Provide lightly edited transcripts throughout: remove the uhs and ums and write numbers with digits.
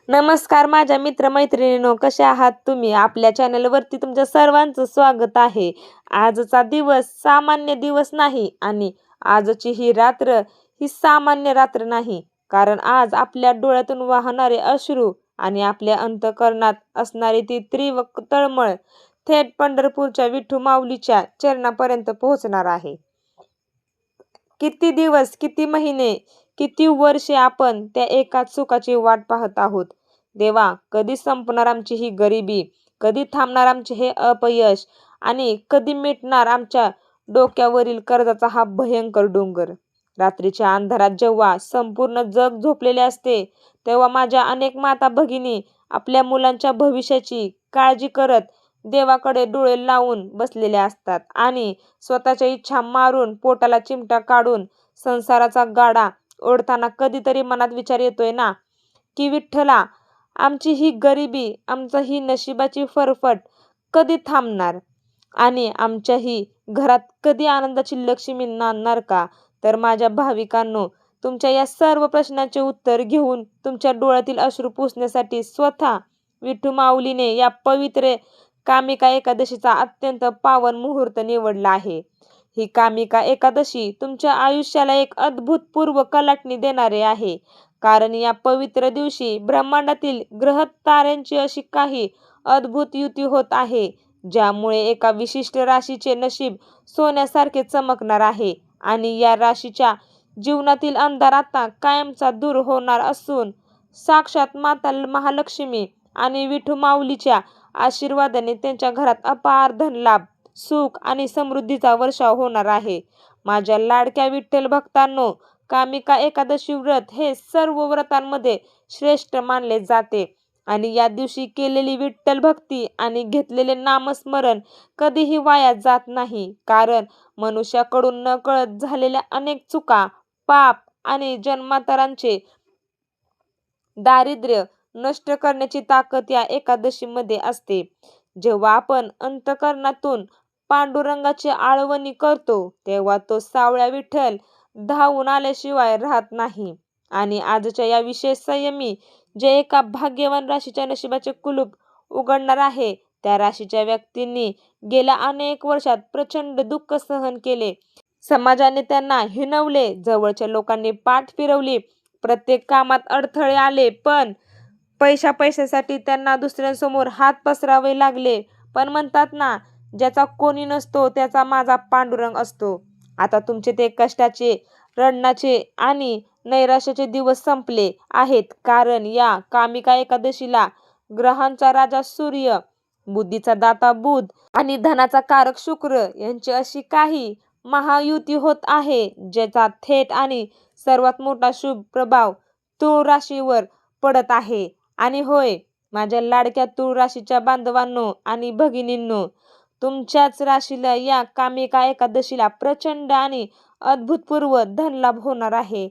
नमस्कार माझ्या मित्रमैत्रिणींनो, कसे आहात तुम्ही? आपल्या चॅनलवरती तुमच्या सर्वांचं स्वागत आहे. आजचा दिवस सामान्य दिवस नाही आणि आजची ही रात्र ही सामान्य रात्र नाही. कारण आज आपल्या डोळ्यातून वाहणारे अश्रू आणि आपल्या अंतःकरणात असणारी ती तीव्र तळमळ थेट पंढरपूरच्या विठू माऊलीच्या चरणापर्यंत पोहोचणार आहे. किती दिवस, किती महिने, किती वर्षे आपण त्या एकाच सुखाची वाट पाहत आहोत. देवा, कधी संपणार आमची ही गरिबी? कधी थांबणार आमचे हे अपयश? आणि कधी मिटणार आमच्या डोक्यावरील कर्जाचा हा भयंकर डोंगर? रात्रीच्या अंधारात जेव्हा संपूर्ण जग झोपलेले असते, तेव्हा माझ्या अनेक माता भगिनी आपल्या मुलांच्या भविष्याची काळजी करत देवाकडे डोळे लावून बसलेल्या असतात आणि स्वतःच्या इच्छा मारून पोटाला चिमटा काढून संसाराचा गाडा ओढताना कधीतरी मनात विचार येतोय ना, की विठ्ठला, आमची ही गरिबी, आमचं ही नशिबाची फरफट कधी थांबणार आणि आमच्याही घरात कधी आनंदाची लक्ष्मी नांदणार का? तर माझ्या भाविकांनो, तुमच्या या सर्व प्रश्नांचे उत्तर घेऊन तुमच्या डोळ्यातील अश्रू पुसण्यासाठी स्वतः विठू माऊलीने या पवित्र कामिका एकादशीचा अत्यंत पावन मुहूर्त निवडला आहे. ही कामिका एकादशी तुमच्या आयुष्याला एक अभूतपूर्व कलाटणी देणारे आहे. कारण या पवित्र दिवशी ब्रह्मांडातील ग्रह ताऱ्यांची अशी काही अद्भुत युती होत आहे, ज्यामुळे एका विशिष्ट राशीचे नशीब सोन्यासारखे चमकणार आहे आणि या राशीच्या जीवनातील अंधार आता कायमचा दूर होणार असून साक्षात माता महालक्ष्मी आणि विठू माऊलीच्या आशीर्वादाने त्यांच्या घरात अपार धनलाभ, सुख आणि समृद्धीचा वर्षाव होणार आहे. माझ्या लाडक्या विठ्ठल भक्तांनो, कामिका एकादशी व्रत हे सर्व व्रतांमध्ये श्रेष्ठ मानले जाते आणि या दिवशी केलेली विठ्ठल भक्ती आणि घेतलेले नामस्मरण कधीही वाया जात नाही. कारण मनुष्याकडून नकळत झालेल्या अनेक चुका, पाप आणि जन्मांतरांचे दारिद्र्य नष्ट करण्याची ताकद या एकादशीमध्ये असते. जेव्हा आपण अंतःकरणातून पांडुरंगाची आळवणी करतो, तेव्हा तो सावळ्या विठ्ठल धावून आल्याशिवाय राहत नाही. आणि आजच्या या विशेष संयमी जे एका भाग्यवान राशीच्या नशिबाचे कुलूप उघडणार आहे, त्या राशीच्या व्यक्तींनी गेल्या अनेक वर्षात प्रचंड दुःख सहन केले. समाजाने त्यांना हिणवले, जवळच्या लोकांनी पाठ फिरवली, प्रत्येक कामात अडथळे आले, पण पैशासाठी त्यांना दुसऱ्यांसमोर हात पसरावे लागले. पण म्हणतात ना, ज्याचा कोणी नसतो त्याचा माझा पांडुरंग असतो. आता तुमचे ते कष्टाचे, रडण्याचे आणि नैराश्याचे दिवस संपले आहेत. कारण या कामिका एकादशीला ग्रहांचा राजा सूर्य, बुद्धीचा दाता बुध आणि धनाचा कारक शुक्र यांची अशी काही महायुती होत आहे, ज्याचा थेट आणि सर्वात मोठा शुभ प्रभाव तुळ राशीवर पडत आहे. आणि होय, माझ्या लाडक्या तुळ राशीच्या बांधवांनो आणि भगिनींनो, तुमच्याच राशीला या कामिका एकादशीला प्रचंड आणि अभूतपूर्व धनलाभ होणार आहे.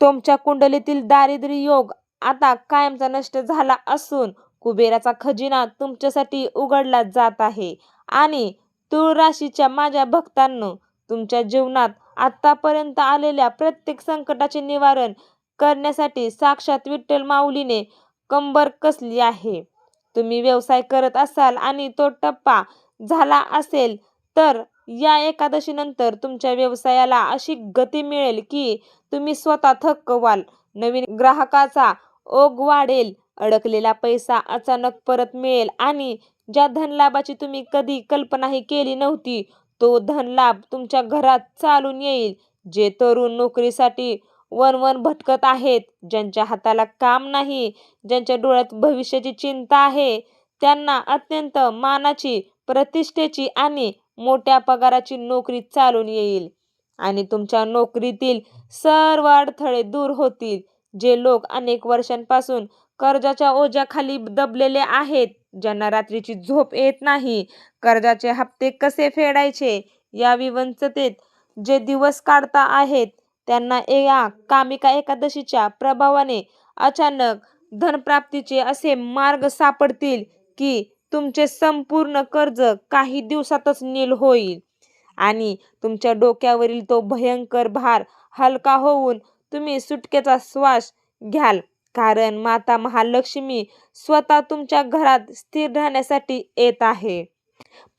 तुमच्या कुंडलीतील दारिद्र्य योग आता कायमचा नष्ट झाला असून कुबेराचा खजिना तुमच्यासाठी उघडला जात आहे. आणि तुळ राशीच्या माझ्या भक्तांनो, तुमच्या जीवनात आतापर्यंत आलेल्या प्रत्येक संकटाचे निवारण करण्यासाठी साक्षात विठ्ठल माऊलीने कंबर कसली आहे. तुम्ही व्यवसाय करत असाल आणि तो टप्पा झाला असेल, तर या एकादशीनंतर तुमच्या व्यवसायाला अशी गती मिळेल की तुम्ही स्वतः थक्क व्हाल. नवीन ग्राहकाचा ओघ वाढेल, अडकलेला पैसा अचानक परत मिळेल आणि ज्या धनलाभाची तुम्ही कधी कल्पनाही केली नव्हती, तो धनलाभ तुमच्या घरात चालून येईल. जे तरुण नोकरीसाठी वणवण भटकत आहेत, ज्यांच्या हाताला काम नाही, ज्यांच्या डोळ्यात भविष्याची चिंता आहे, त्यांना अत्यंत मानाची, प्रतिष्ठेची आणि मोठ्या पगाराची नोकरी चालून येईल. आणि तुमच्या नोकरीतील सर्व अडथळे दूर होतील. जे लोक अनेक वर्षांपासून कर्जाच्या ओझ्याखाली दबलेले आहेत, ज्यांना रात्रीची झोप येत नाही, कर्जाचे हप्ते कसे फेडायचे या विवंचतेत जे दिवस काढता आहेत, त्यांना या कामिका एकादशीच्या प्रभावाने अचानक धनप्राप्तीचे असे मार्ग सापडतील की तुमचे संपूर्ण कर्ज काही दिवसातच नील होईल आणि तुमच्या डोक्यावरील तो भयंकर भार हलका होऊन तुम्ही सुटकेचा श्वास घ्याल. कारण माता महालक्ष्मी स्वतः तुमच्या घरात स्थिर राहण्यासाठी येत आहे.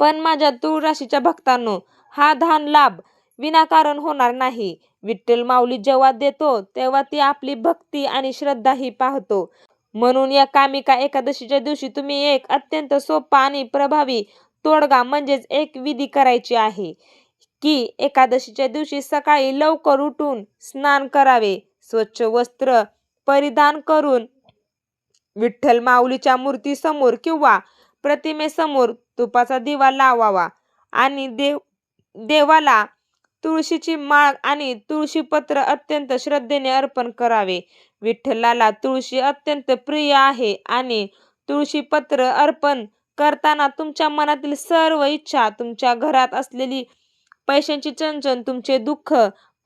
पण माझ्या तूळ राशीच्या भक्तांनो, हा दान लाभ विनाकारण होणार नाही. विठ्ठल माऊली जेव्हा देतो तेव्हा ती आपली भक्ती आणि श्रद्धाही पाहतो. म्हणून या कामिका एकादशीच्या दिवशी तुम्ही एक अत्यंत सोपा आणि प्रभावी तोडगा म्हणजेच एक विधी करायची आहे की एकादशीच्या दिवशी सकाळी लवकर उठून स्नान करावे, स्वच्छ वस्त्र परिधान करून विठ्ठल माऊलीच्या मूर्तीसमोर किंवा प्रतिमेसमोर तुपाचा दिवा लावावा आणि देवाला तुळशीची माळ आणि तुळशीपत्र अत्यंत श्रद्धेने अर्पण करावे. विठ्ठलाला तुळशी अत्यंत प्रिय आहे आणि तुळशीपत्र अर्पण करताना तुमच्या मनातील सर्व इच्छा, तुमच्या घरात असलेली पैशांची चणचण, तुमचे दुःख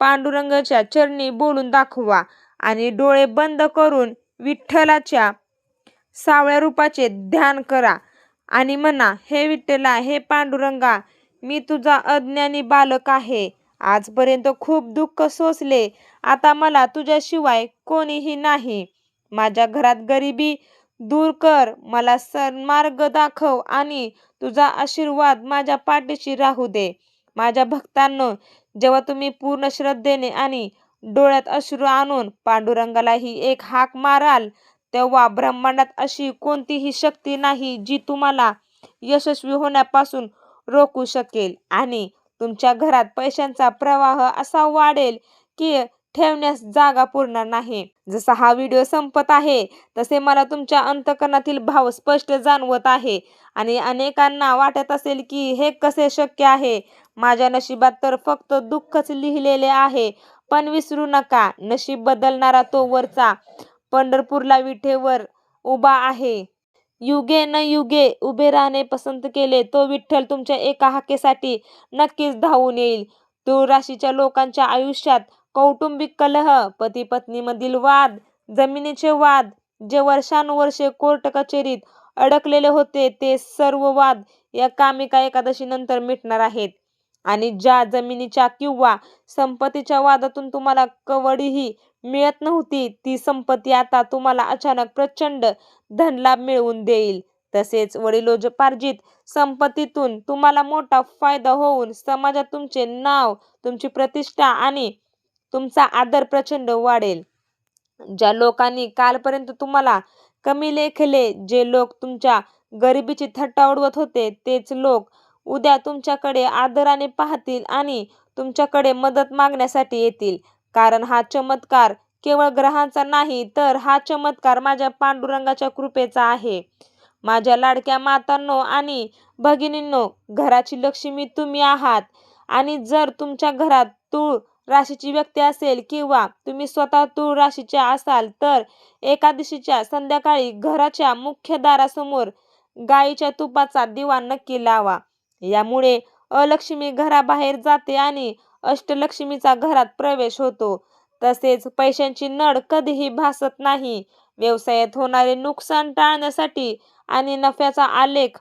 पांडुरंगाच्या चरणी बोलून दाखवा आणि डोळे बंद करून विठ्ठलाच्या सावळ्या रूपाचे ध्यान करा आणि म्हणा, हे विठ्ठला, हे पांडुरंगा, मी तुझा अज्ञानी बालक आहे. आजपर्यंत खूप दुःख सोसले, आता मला तुझ्याशिवाय कोणीही नाही. माझ्या घरात गरिबी दूर कर, मला सन्मार्ग दाखव आणि तुझा आशीर्वाद माझ्या पाठीशी राहू दे. माझ्या भक्तांनो, जेव्हा तुम्ही पूर्ण श्रद्धेने आणि डोळ्यात अश्रू आणून पांडुरंगाला ही एक हाक माराल, तेव्हा ब्रह्मांडात अशी कोणतीही शक्ती नाही जी तुम्हाला यशस्वी होण्यापासून रोखू शकेल आणि तुमच्या घरात पैशांचा प्रवाह असा वाढेल की ठेवण्यास जागा पुरणार नाही. जसा हा व्हिडिओ संपत आहे तसे मला तुमच्या अंतःकरणातील भाव स्पष्ट जाणवत आहे आणि अनेकांना वाटत असेल की हे कसे शक्य आहे, माझ्या नशिबात तर फक्त दुःखच लिहिलेले आहे. पण विसरू नका, नशीब बदलणारा तो वरचा पंढरपूरला विठेवर उभा आहे. युगे न युगे उभे राहणे पसंत केले तो विठ्ठल तुमच्या एका हाकेसाठी नक्कीच धावून येईल. तूळ राशीच्या लोकांच्या आयुष्यात कौटुंबिक कलह, पती पत्नीमधील वाद, जमिनीचे वाद, जे वर्षानुवर्षे कोर्ट कचेरीत अडकलेले होते ते सर्व वाद या कामिका एकादशी नंतर मिटणार आहेत. आणि ज्या जमिनीच्या किंवा संपत्तीच्या वादातून तुम्हाला कवडीही मिळत नव्हती, ती संपत्ती आता तुम्हाला अचानक प्रचंड धनलाभ मिळवून देईल. तसेच वडिलोपार्जित संपत्तीतून तुम्हाला मोठा फायदा होऊन समाजात तुमचे नाव, तुमची प्रतिष्ठा आणि तुमचा आदर प्रचंड वाढेल. ज्या लोकांनी कालपर्यंत तुम्हाला कमी लेखले, जे लोक तुमच्या गरिबीची थट्टा उडवत होते, तेच लोक उद्या तुमच्याकडे आदराने पाहतील आणि तुमच्याकडे मदत मागण्यासाठी येतील. कारण हा चमत्कार केवळ ग्रहांचा नाही, तर हा चमत्कार माझ्या पांडुरंगाच्या कृपेचा आहे. माझ्या लाडक्या मातांनो आणि भगिनींनो, घराची लक्ष्मी तुम्ही आहात आणि जर तुमच्या घरात तूळ राशीची व्यक्ती असेल किंवा तुम्ही स्वतः तूळ राशीचे असाल तर एकादशीच्या संध्याकाळी घराच्या मुख्य दारासमोर गाईच्या तुपाचा दिवा नक्की लावा. यामुळे अलक्ष्मी घराबाहेर जाते आणि अष्टलक्ष्मीचा घरात प्रवेश होतो. तसेच पैशांची नड कधीही भासत नाही. व्यवसायात होणारे नुकसान टाळण्यासाठी आणि नफ्याचा आलेख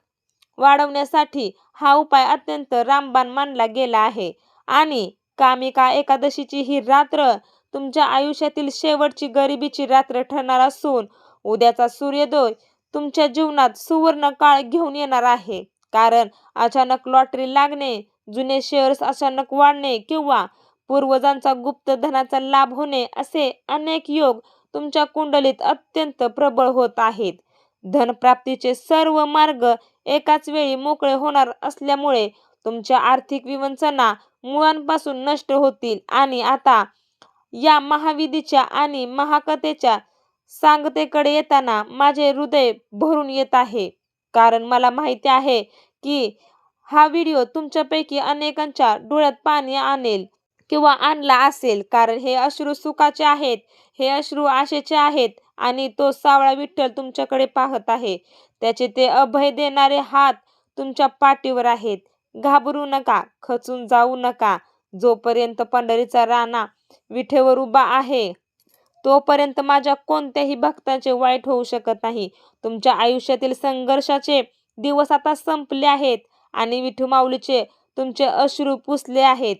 वाढवण्यासाठी हा उपाय अत्यंत रामबाण मानला गेला आहे. आणि कामिका एकादशीची ही रात्र तुमच्या आयुष्यातील शेवटची गरिबीची रात्र ठरणार असून उद्याचा सूर्योदय तुमच्या जीवनात सुवर्ण काळ घेऊन येणार आहे. कारण अचानक लॉटरी लागणे, जुने शेअर्स अचानक वाढणे किंवा पूर्वजांचा गुप्त धनाचा लाभ होणे असे अनेक योग तुमच्या कुंडलीत अत्यंत प्रबळ होत आहेत. धनप्राप्तीचे सर्व मार्ग एकाच वेळी मोकळे होणार असल्यामुळे तुमच्या आर्थिक विवंचना मुळांपासून नष्ट होतील. आणि आता या महाविधीच्या आणि महाकथेच्या सांगतेकडे येताना माझे हृदय भरून येत आहे. कारण मला माहिती आहे की हा व्हिडिओ तुमच्यापैकी अनेकांच्या डोळ्यात पाणी आणेल किंवा आणला असेल. कारण हे अश्रू सुखाचे आहेत, हे अश्रू आशेचे आहेत आणि तो सावळा विठ्ठल तुमच्याकडे पाहत आहे. त्याचे ते अभय देणारे हात तुमच्या पाठीवर आहेत. घाबरू नका, खचून जाऊ नका. जोपर्यंत पंढरीचा राणा विठेवर उभा आहे तोपर्यंत माझ्या कोणत्याही भक्ताचे वाईट होऊ शकत नाही. तुमच्या आयुष्यातील संघर्षाचे दिवस आता संपले आहेत आणि विठू माऊलीचे तुमचे अश्रू पुसले आहेत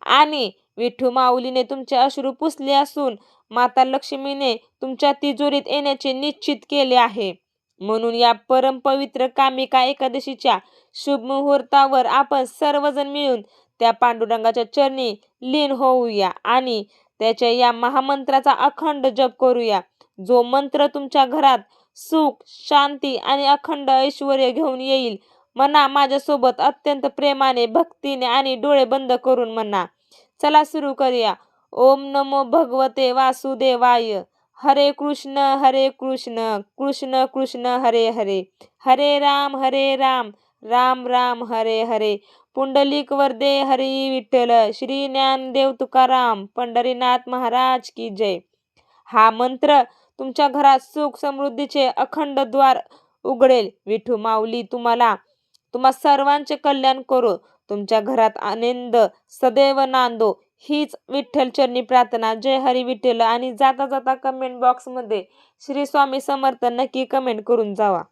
आणि विठू माऊलीने तुमचे अश्रू पुसले असून माता लक्ष्मीने तुमच्या तिजोरीत येण्याचे निश्चित केले आहे. म्हणून या परमपवित्र कामिका एकादशीच्या शुभ मुहूर्तावर आपण सर्वजण मिळून त्या पांडुरंगाच्या चरणी लीन होऊया आणि त्याच्या या महामंत्राचा अखंड जप करूया. जो मंत्र तुमच्या घरात सुख, शांती आणि अखंड ऐश्वर्य घेऊन येईल. म्हणा माझ्यासोबत अत्यंत प्रेमाने, भक्तीने आणि डोळे बंद करून म्हणा. चला सुरू करूया. ओम नमो भगवते वासुदेवाय. हरे कृष्ण कृष्ण कृष्ण हरे हरे, हरे राम राम राम हरे हरे. पुंडलिक वरदे हरी विठ्ठल. श्री ज्ञानदेव तुकाराम पंढरीनाथ महाराज की जय. हा मंत्र तुमच्या घरात सुख समृद्धीचे अखंड द्वार उघडेल. विठू माऊली तुम्हा सर्वांचे कल्याण करो. तुमच्या घरात आनंद सदैव नांदो. हीच विठ्ठल चरणी प्रार्थना. जय हरी विठ्ठल. आणि जाता जाता कमेंट बॉक्समध्ये श्री स्वामी समर्थ नक्की कमेंट करून जावा.